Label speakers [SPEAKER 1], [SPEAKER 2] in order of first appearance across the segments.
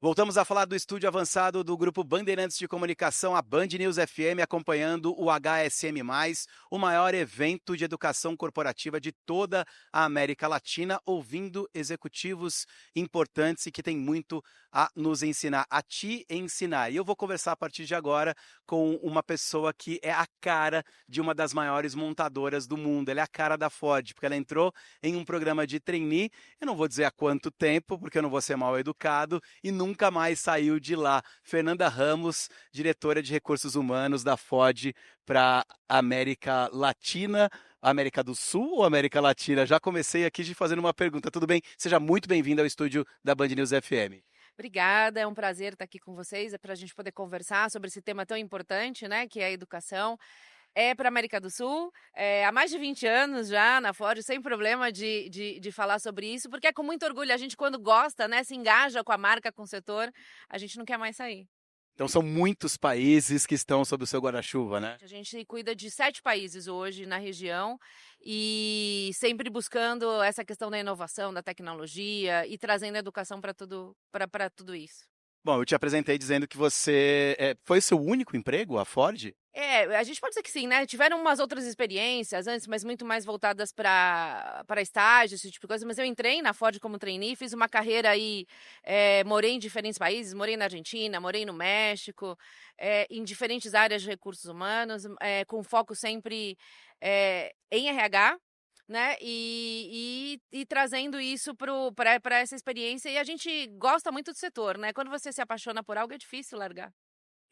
[SPEAKER 1] Voltamos a falar do estúdio avançado do Grupo Bandeirantes de Comunicação, a Band News FM, acompanhando o HSM+, o maior evento de educação corporativa de toda a América Latina, ouvindo executivos importantes e que tem muito a nos ensinar, a te ensinar. E eu vou conversar a partir de agora com uma pessoa que é a cara de uma das maiores montadoras do mundo. Ela é a cara da Ford, porque ela entrou em um programa de trainee, eu não vou dizer há quanto tempo, porque eu não vou ser mal educado, e nunca mais saiu de lá. Fernanda Ramos, diretora de recursos humanos da Ford para América Latina, América do Sul ou América Latina? Já comecei aqui te fazendo uma pergunta, tudo bem? Seja muito bem-vindo ao estúdio da Band News FM.
[SPEAKER 2] Obrigada, é um prazer estar aqui com vocês, é para a gente poder conversar sobre esse tema tão importante, né, que é a educação. É para a América do Sul, há mais de 20 anos já na Ford, sem problema de falar sobre isso, porque é com muito orgulho, a gente quando gosta, né, se engaja com a marca, com o setor, a gente não quer mais sair.
[SPEAKER 1] Então são muitos países que estão sob o seu guarda-chuva, né?
[SPEAKER 2] A gente cuida de 7 países hoje na região e sempre buscando essa questão da inovação, da tecnologia e trazendo educação para tudo isso.
[SPEAKER 1] Bom, eu te apresentei dizendo que você foi seu único emprego, a Ford?
[SPEAKER 2] É, a gente pode dizer que sim, né, tiveram umas outras experiências antes, mas muito mais voltadas para estágio, esse tipo de coisa, mas eu entrei na Ford como trainee, fiz uma carreira aí, morei em diferentes países, morei na Argentina, morei no México, em diferentes áreas de recursos humanos, com foco sempre, em RH, né, e trazendo isso para essa experiência, e a gente gosta muito do setor, né, quando você se apaixona por algo é difícil largar.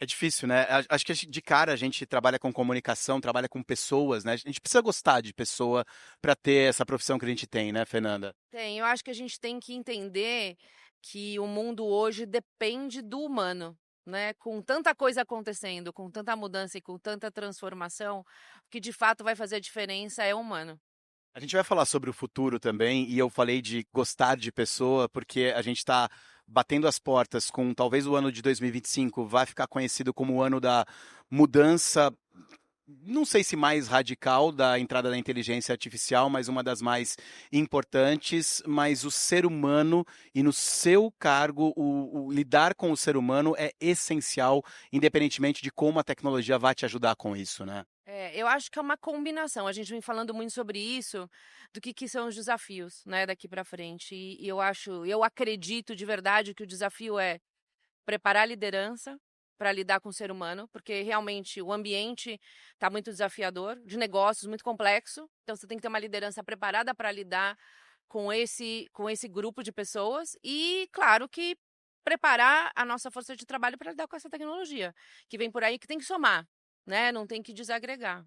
[SPEAKER 1] É difícil, né? Acho que de cara a gente trabalha com comunicação, trabalha com pessoas, né? A gente precisa gostar de pessoa para ter essa profissão que a gente tem, né, Fernanda?
[SPEAKER 2] Eu acho que a gente tem que entender que o mundo hoje depende do humano, né? Com tanta coisa acontecendo, com tanta mudança e com tanta transformação, o que de fato vai fazer a diferença é o humano.
[SPEAKER 1] A gente vai falar sobre o futuro também, e eu falei de gostar de pessoa, porque a gente está batendo as portas com talvez o ano de 2025 vai ficar conhecido como o ano da mudança, não sei se mais radical da entrada da inteligência artificial, mas uma das mais importantes. Mas o ser humano e no seu cargo, o lidar com o ser humano é essencial, independentemente de como a tecnologia vai te ajudar com isso, né?
[SPEAKER 2] Eu acho que é uma combinação. A gente vem falando muito sobre isso, do que são os desafios, né, daqui para frente. E eu acredito de verdade que o desafio é preparar a liderança para lidar com o ser humano, porque realmente o ambiente está muito desafiador, de negócios muito complexo. Então você tem que ter uma liderança preparada para lidar com esse grupo de pessoas e, claro, que preparar a nossa força de trabalho para lidar com essa tecnologia, que vem por aí que tem que somar, né? Não tem que desagregar.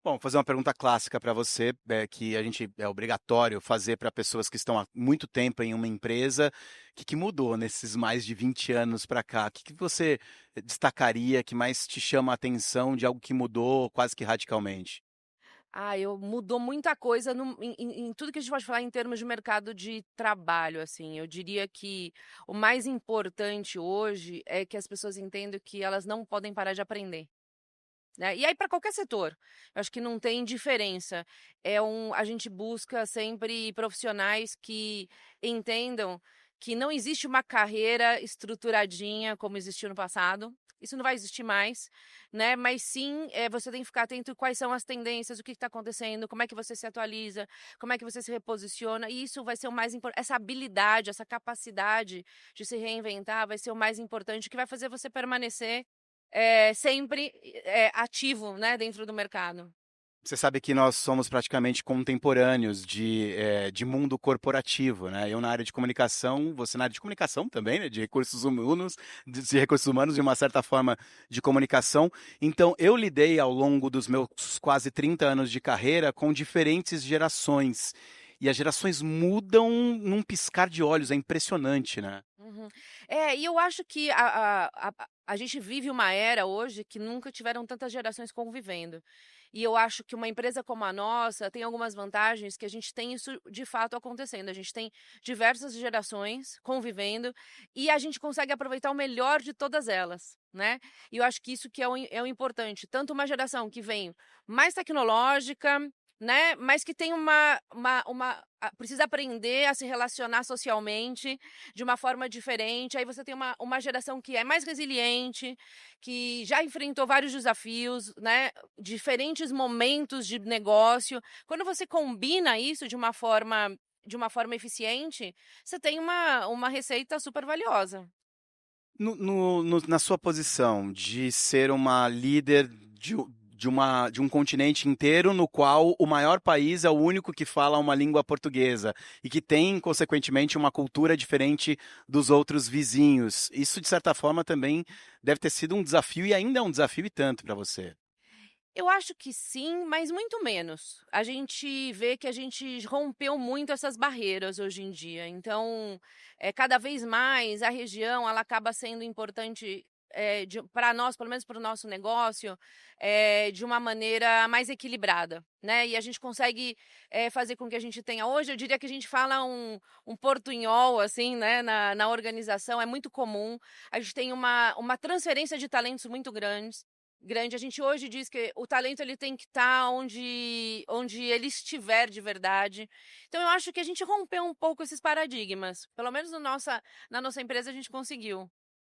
[SPEAKER 1] Bom, vou fazer uma pergunta clássica para você, que a gente é obrigatório fazer para pessoas que estão há muito tempo em uma empresa. O que mudou nesses mais de 20 anos para cá? O que você destacaria, que mais te chama a atenção de algo que mudou quase que radicalmente?
[SPEAKER 2] Mudou muita coisa em tudo que a gente pode falar em termos de mercado de trabalho, assim. Eu diria que o mais importante hoje é que as pessoas entendam que elas não podem parar de aprender, né. E aí para qualquer setor, eu acho que não tem diferença. A gente busca sempre profissionais que entendam que não existe uma carreira estruturadinha como existiu no passado, isso não vai existir mais, né, mas sim, você tem que ficar atento quais são as tendências, o que está acontecendo, como é que você se atualiza, como é que você se reposiciona, e isso vai ser o mais importante. Essa habilidade, essa capacidade de se reinventar vai ser o mais importante, que vai fazer você permanecer sempre, ativo, né, dentro do mercado.
[SPEAKER 1] Você sabe que nós somos praticamente contemporâneos de mundo corporativo, né? Eu na área de comunicação, você na área de comunicação também, né? De recursos humanos, de uma certa forma de comunicação. Então, eu lidei ao longo dos meus quase 30 anos de carreira com diferentes gerações. E as gerações mudam num piscar de olhos, é impressionante, né?
[SPEAKER 2] Uhum. E eu acho que a gente vive uma era hoje que nunca tiveram tantas gerações convivendo. E eu acho que uma empresa como a nossa tem algumas vantagens que a gente tem isso de fato acontecendo. A gente tem diversas gerações convivendo e a gente consegue aproveitar o melhor de todas elas, né? E eu acho que isso que é o importante. Tanto uma geração que vem mais tecnológica, né, mas que tem precisa aprender a se relacionar socialmente de uma forma diferente. Aí você tem uma geração que é mais resiliente, que já enfrentou vários desafios, né, diferentes momentos de negócio. Quando você combina isso de uma forma eficiente, você tem uma receita super valiosa.
[SPEAKER 1] Na sua posição de ser uma líder de um continente inteiro no qual o maior país é o único que fala uma língua portuguesa e que tem, consequentemente, uma cultura diferente dos outros vizinhos. Isso, de certa forma, também deve ter sido um desafio e ainda é um desafio e tanto para você.
[SPEAKER 2] Eu acho que sim, mas muito menos. A gente vê que a gente rompeu muito essas barreiras hoje em dia. Então, cada vez mais a região ela acaba sendo importante para nós, pelo menos para o nosso negócio, de uma maneira mais equilibrada, né? E a gente consegue fazer com que a gente tenha hoje, eu diria que a gente fala um portunhol, assim, né, na organização, é muito comum. A gente tem uma transferência de talentos muito grande. A gente hoje diz que o talento ele tem que estar onde ele estiver de verdade. Então eu acho que a gente rompeu um pouco esses paradigmas. Pelo menos na nossa empresa a gente conseguiu.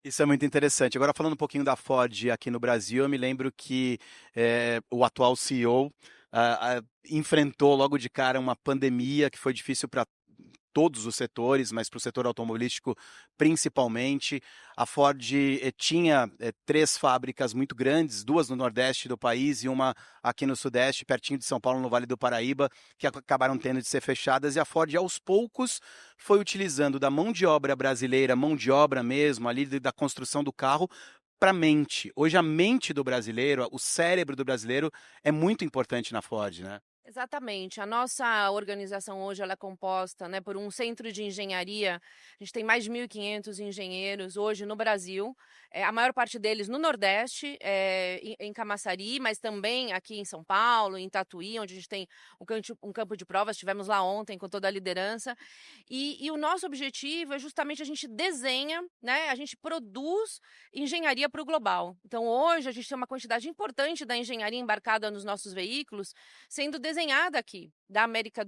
[SPEAKER 1] Isso é muito interessante. Agora, falando um pouquinho da Ford aqui no Brasil, eu me lembro que o atual CEO enfrentou logo de cara uma pandemia que foi difícil para todos os setores, mas para o setor automobilístico principalmente. A Ford tinha 3 fábricas muito grandes, 2 no Nordeste do país e uma aqui no Sudeste, pertinho de São Paulo, no Vale do Paraíba, que acabaram tendo de ser fechadas. E a Ford, aos poucos, foi utilizando da mão de obra brasileira, mão de obra mesmo, ali da construção do carro, para a mente. Hoje, a mente do brasileiro, o cérebro do brasileiro é muito importante na Ford, né?
[SPEAKER 2] Exatamente. A nossa organização hoje ela é composta, né, por um centro de engenharia. A gente tem mais de 1.500 engenheiros hoje no Brasil. A maior parte deles no Nordeste, em Camaçari, mas também aqui em São Paulo, em Tatuí, onde a gente tem um campo de provas. Estivemos lá ontem com toda a liderança. E o nosso objetivo é justamente a gente desenha, né, a gente produz engenharia para o global. Então, hoje, a gente tem uma quantidade importante da engenharia embarcada nos nossos veículos sendo desenhada aqui,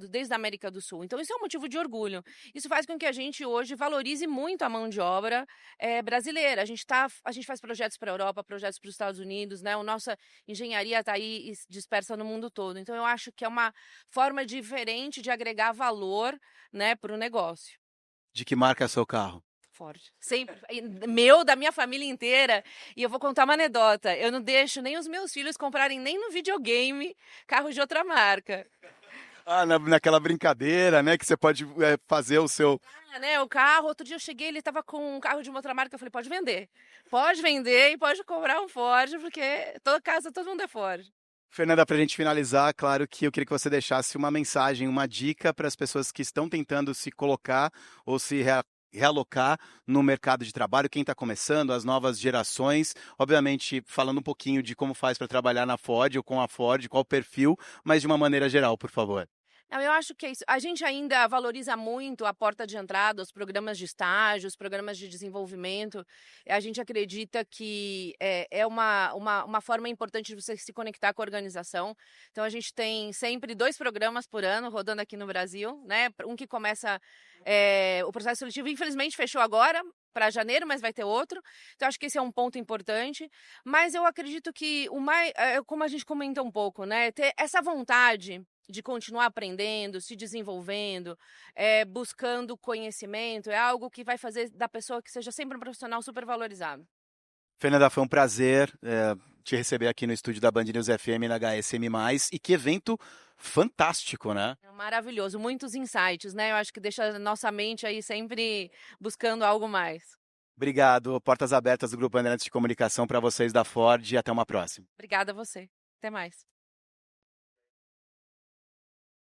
[SPEAKER 2] desde a América do Sul. Então, isso é um motivo de orgulho. Isso faz com que a gente hoje valorize muito a mão de obra brasileira. A gente faz projetos para a Europa, projetos para os Estados Unidos, né? A nossa engenharia está aí dispersa no mundo todo. Então, eu acho que é uma forma diferente de agregar valor, né, para o negócio.
[SPEAKER 1] De que marca é seu carro?
[SPEAKER 2] Ford. Sempre. Da minha família inteira. E eu vou contar uma anedota. Eu não deixo nem os meus filhos comprarem nem no videogame carro de outra marca.
[SPEAKER 1] Naquela brincadeira, né, que você pode fazer o seu...
[SPEAKER 2] Né, o carro, outro dia eu cheguei, ele tava com um carro de uma outra marca, eu falei, pode vender. Pode vender e pode comprar um Ford, porque toda casa, todo mundo é Ford.
[SPEAKER 1] Fernanda, para a gente finalizar, claro que eu queria que você deixasse uma mensagem, uma dica para as pessoas que estão tentando se colocar ou se realocar no mercado de trabalho, quem está começando, as novas gerações, obviamente falando um pouquinho de como faz para trabalhar na Ford ou com a Ford, qual o perfil, mas de uma maneira geral, por favor.
[SPEAKER 2] Não, eu acho que é isso. A gente ainda valoriza muito a porta de entrada, os programas de estágio, os programas de desenvolvimento. A gente acredita que é uma forma importante de você se conectar com a organização. Então, a gente tem sempre 2 programas por ano rodando aqui no Brasil, né? Um que começa o processo seletivo, infelizmente fechou agora, para janeiro, mas vai ter outro. Então, acho que esse é um ponto importante. Mas eu acredito que como a gente comentou um pouco, né? Ter essa vontade de continuar aprendendo, se desenvolvendo, buscando conhecimento, é algo que vai fazer da pessoa que seja sempre um profissional super valorizado.
[SPEAKER 1] Fernanda, foi um prazer te receber aqui no estúdio da Band News FM na HSM+, e que evento fantástico, né?
[SPEAKER 2] É maravilhoso, muitos insights, né? Eu acho que deixa a nossa mente aí sempre buscando algo mais.
[SPEAKER 1] Obrigado, portas abertas do Grupo Bandeirantes de Comunicação para vocês da Ford e até uma próxima.
[SPEAKER 2] Obrigada a você. Até mais.